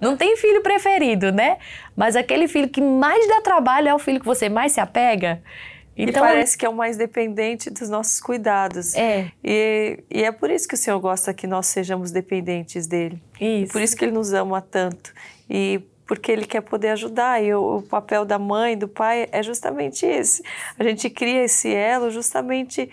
Não tem filho preferido, né? Mas aquele filho que mais dá trabalho é o filho que você mais se apega. Então, e parece que é o mais dependente dos nossos cuidados. É. E é por isso que o Senhor gosta que nós sejamos dependentes dele. Isso. Por isso que ele nos ama tanto. E porque ele quer poder ajudar. E o papel da mãe, do pai, é justamente esse. A gente cria esse elo justamente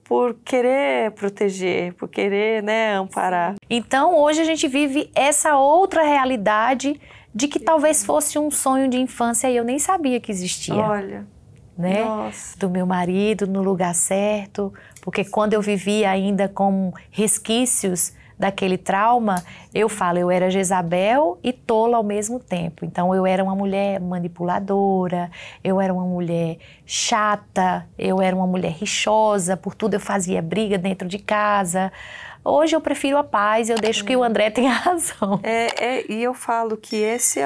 por querer proteger, por querer, né, amparar. Então, hoje a gente vive essa outra realidade de que talvez fosse um sonho de infância e eu nem sabia que existia. Olha... Né? Nossa. Do meu marido no lugar certo, porque quando eu vivia ainda com resquícios daquele trauma, eu falo, eu era Jezabel e tola ao mesmo tempo. Então eu era uma mulher manipuladora, eu era uma mulher chata, eu era uma mulher rixosa, por tudo eu fazia briga dentro de casa. Hoje eu prefiro a paz, eu deixo que o André tenha razão. E eu falo que esse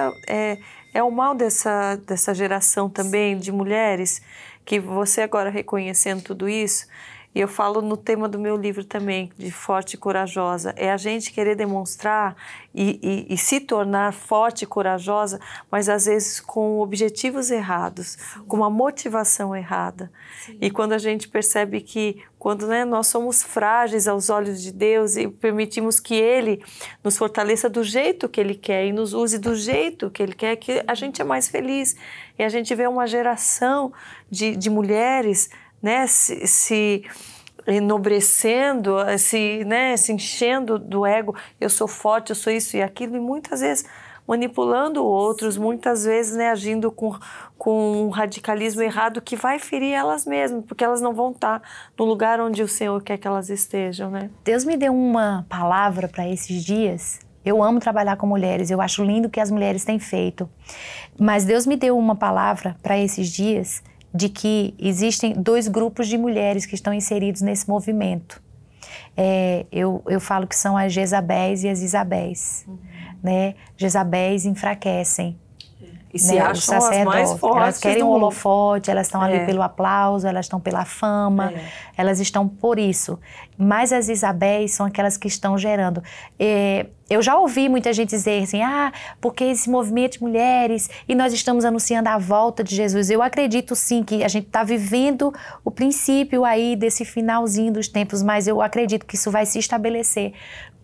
é o mal dessa geração também de mulheres, que você agora reconhecendo tudo isso, e eu falo no tema do meu livro também, de forte e corajosa, é a gente querer demonstrar e se tornar forte e corajosa, mas às vezes com objetivos errados, sim, com uma motivação errada. Sim. E quando a gente percebe que, quando, né, nós somos frágeis aos olhos de Deus e permitimos que Ele nos fortaleça do jeito que Ele quer e nos use do jeito que Ele quer, que a gente é mais feliz. E a gente vê uma geração de mulheres, né, se enobrecendo, né, se enchendo do ego, eu sou forte, eu sou isso e aquilo, e muitas vezes manipulando outros, muitas vezes, né, agindo com um radicalismo errado que vai ferir elas mesmas, porque elas não vão estar no lugar onde o Senhor quer que elas estejam, né? Deus me deu uma palavra para esses dias. Eu amo trabalhar com mulheres, eu acho lindo o que as mulheres têm feito, mas Deus me deu uma palavra para esses dias de que existem 2 grupos de mulheres que estão inseridos nesse movimento. Eu falo que são as Jezabéis e as Isabéis. Né? Jezabéis enfraquecem. E se acham as mais fortes. Elas querem um holofote, elas estão ali pelo aplauso, elas estão pela fama, elas estão por isso. Mas as Isabéis são aquelas que estão gerando. Eu já ouvi muita gente dizer assim, porque esse movimento de mulheres e nós estamos anunciando a volta de Jesus. Eu acredito sim que a gente está vivendo o princípio aí desse finalzinho dos tempos, mas eu acredito que isso vai se estabelecer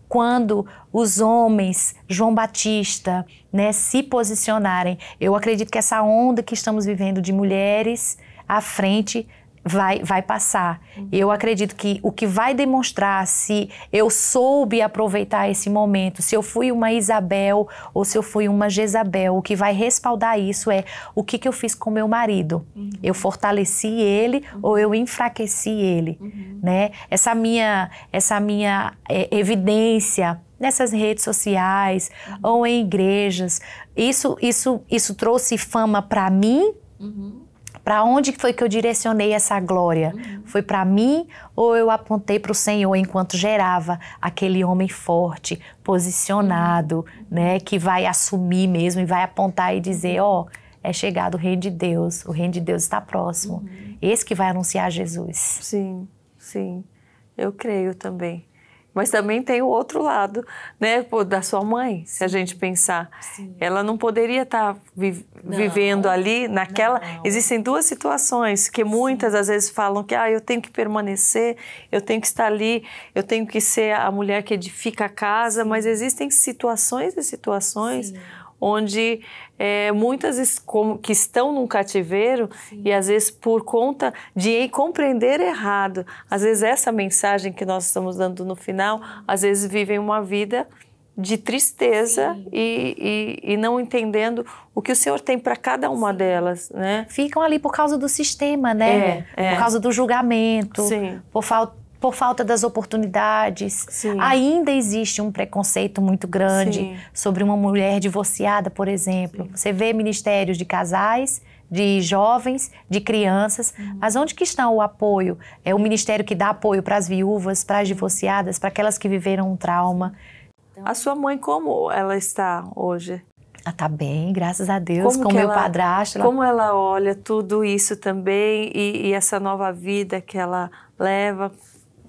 quando os homens, João Batista, né, se posicionarem. Eu acredito que essa onda que estamos vivendo de mulheres à frente vai passar. Eu acredito que o que vai demonstrar se eu soube aproveitar esse momento, se eu fui uma Isabel ou se eu fui uma Jezabel, o que vai respaldar isso é o que eu fiz com meu marido. Eu fortaleci ele ou eu enfraqueci ele. Né? Essa minha evidência nessas redes sociais ou em igrejas, isso trouxe fama para mim. Para onde foi que eu direcionei essa glória? Foi para mim ou eu apontei para o Senhor enquanto gerava aquele homem forte, posicionado, né, que vai assumir mesmo e vai apontar e dizer, é chegado o reino de Deus, o reino de Deus está próximo. Esse que vai anunciar Jesus. Sim, sim, eu creio também. Mas também tem o outro lado, né, da sua mãe, se a gente pensar. Sim. Ela não poderia estar vivendo ali naquela... Não. Existem 2 situações que muitas às vezes falam que eu tenho que permanecer, eu tenho que estar ali, eu tenho que ser a mulher que edifica a casa, mas existem situações e situações onde muitas que estão num cativeiro e às vezes por conta de compreender errado, às vezes essa mensagem que nós estamos dando no final, às vezes vivem uma vida de tristeza e não entendendo o que o Senhor tem para cada uma delas, né? Ficam ali por causa do sistema, né? Por causa do julgamento, por falta das oportunidades. Ainda existe um preconceito muito grande sobre uma mulher divorciada, por exemplo. Você vê ministérios de casais, de jovens, de crianças, mas onde que está o apoio? É o ministério que dá apoio para as viúvas, para as divorciadas, para aquelas que viveram um trauma. A sua mãe, como ela está hoje? Ela está bem, graças a Deus, com o meu padrasto. Como ela olha tudo isso também e essa nova vida que ela leva?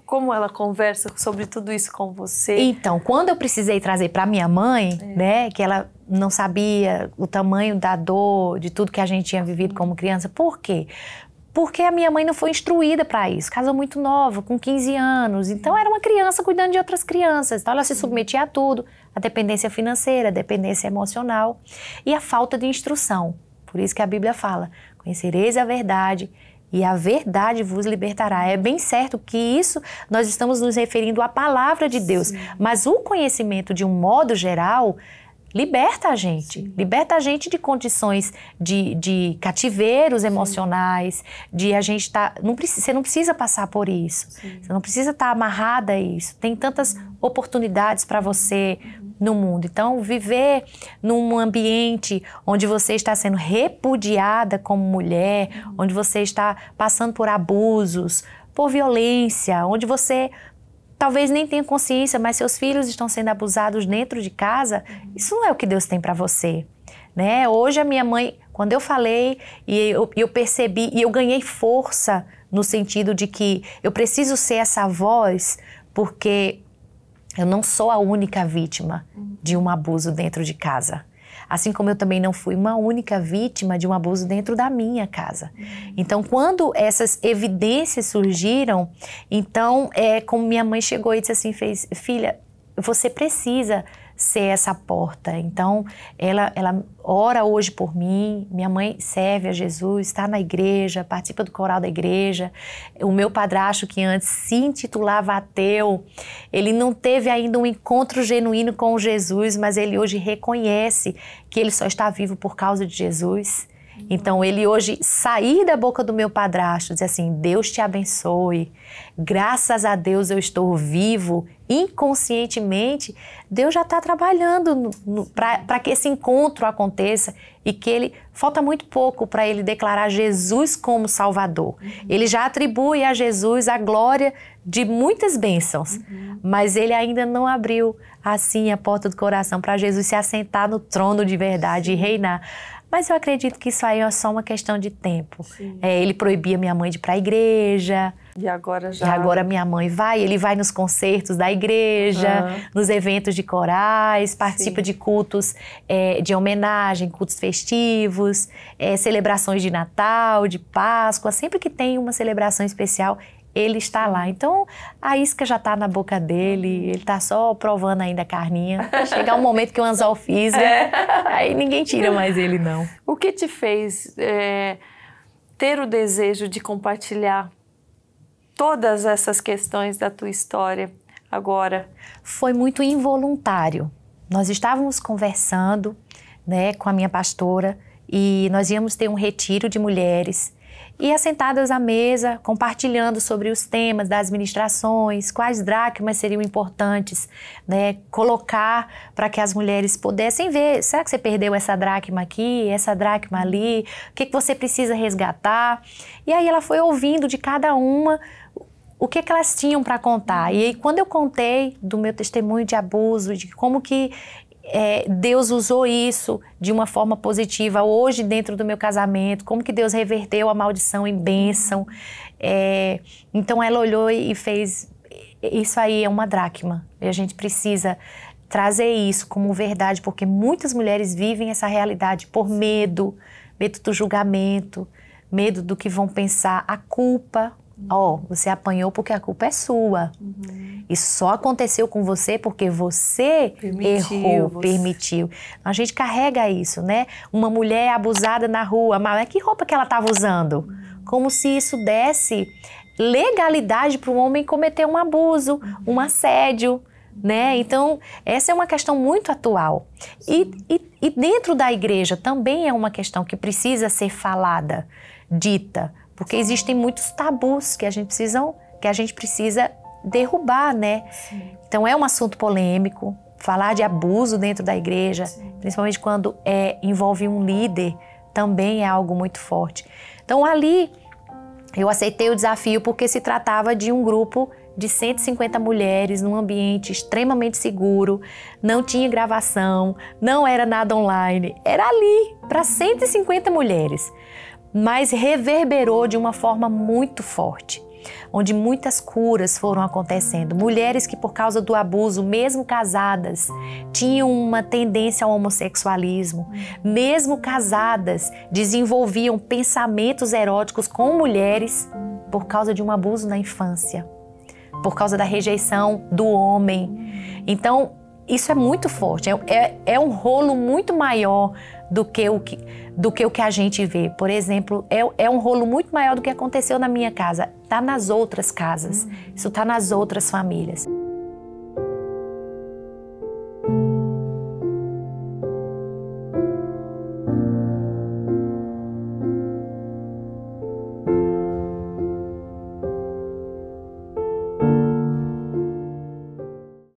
Como ela conversa sobre tudo isso com você? Então, quando eu precisei trazer para minha mãe, né, que ela não sabia o tamanho da dor, de tudo que a gente tinha vivido como criança. Por quê? Porque a minha mãe não foi instruída para isso. Casou muito nova, com 15 anos. Então, era uma criança cuidando de outras crianças. Então, ela se submetia a tudo. A dependência financeira, a dependência emocional e a falta de instrução. Por isso que a Bíblia fala, conhecereis a verdade e a verdade vos libertará. É bem certo que isso nós estamos nos referindo à palavra de Deus. Sim. Mas o conhecimento, de um modo geral, liberta a gente. Sim. Liberta a gente de condições de cativeiros emocionais, de a gente estar... Você não precisa passar por isso. Sim. Você não precisa estar amarrada a isso. Tem tantas oportunidades para você no mundo. Então, viver num ambiente onde você está sendo repudiada como mulher, onde você está passando por abusos, por violência, onde você talvez nem tenha consciência, mas seus filhos estão sendo abusados dentro de casa, isso não é o que Deus tem para você, né? Hoje a minha mãe, quando eu falei e eu percebi e eu ganhei força no sentido de que eu preciso ser essa voz, porque eu não sou a única vítima de um abuso dentro de casa. Assim como eu também não fui uma única vítima de um abuso dentro da minha casa. Então, quando essas evidências surgiram, então, como minha mãe chegou e disse assim, filha, você precisa ser essa porta. Então, ela ora hoje por mim, minha mãe serve a Jesus, está na igreja, participa do coral da igreja. O meu padrasto, que antes se intitulava ateu, ele não teve ainda um encontro genuíno com Jesus, mas ele hoje reconhece que ele só está vivo por causa de Jesus. Então, ele hoje sair da boca do meu padrasto, dizer assim, Deus te abençoe, graças a Deus eu estou vivo, inconscientemente, Deus já está trabalhando para que esse encontro aconteça e que falta muito pouco para ele declarar Jesus como Salvador. Ele já atribui a Jesus a glória de muitas bênçãos, mas ele ainda não abriu assim a porta do coração para Jesus se assentar no trono de verdade e reinar. Mas eu acredito que isso aí é só uma questão de tempo. Ele proibia minha mãe de ir para a igreja. E agora já... E agora minha mãe ele vai nos concertos da igreja, nos eventos de corais, participa de cultos de homenagem, cultos festivos, celebrações de Natal, de Páscoa. Sempre que tem uma celebração especial, ele está lá. Então, a isca já está na boca dele, ele está só provando ainda a carninha. Vai chegar um momento que o anzol fisga, aí ninguém tira mais ele, não. O que te fez ter o desejo de compartilhar todas essas questões da tua história agora? Foi muito involuntário. Nós estávamos conversando, né, com a minha pastora e nós íamos ter um retiro de mulheres. E assentadas à mesa, compartilhando sobre os temas das ministrações, quais dracmas seriam importantes, né, colocar para que as mulheres pudessem ver, será que você perdeu essa dracma aqui, essa dracma ali, o que você precisa resgatar? E aí ela foi ouvindo de cada uma o que elas tinham para contar. E aí, quando eu contei do meu testemunho de abuso, de como que Deus usou isso de uma forma positiva hoje dentro do meu casamento, como que Deus reverteu a maldição em bênção. Então ela olhou e fez, isso aí é uma dracma, e a gente precisa trazer isso como verdade, porque muitas mulheres vivem essa realidade por medo do julgamento, medo do que vão pensar, a culpa. Você apanhou porque a culpa é sua. Isso só aconteceu com você porque você permitiu. A gente carrega isso, né? Uma mulher abusada na rua, mas que roupa que ela estava usando? Como se isso desse legalidade para o homem cometer um abuso, um assédio, né? Então, essa é uma questão muito atual. E dentro da igreja também é uma questão que precisa ser falada, dita, porque existem muitos tabus que a gente precisa derrubar, né? Sim. Então é um assunto polêmico, falar de abuso dentro da igreja, principalmente quando envolve um líder, também é algo muito forte. Então ali eu aceitei o desafio porque se tratava de um grupo de 150 mulheres num ambiente extremamente seguro, não tinha gravação, não era nada online, era ali para 150 mulheres. Mas reverberou de uma forma muito forte. onde muitas curas foram acontecendo. Mulheres que por causa do abuso, mesmo casadas, tinham uma tendência ao homossexualismo, mesmo casadas, desenvolviam pensamentos eróticos com mulheres por causa de um abuso na infância, por causa da rejeição do homem. Então, isso é muito forte, é um rolo muito maior do que o que a gente vê. Por exemplo, é um rolo muito maior do que aconteceu na minha casa. Está nas outras casas, isso está nas outras famílias.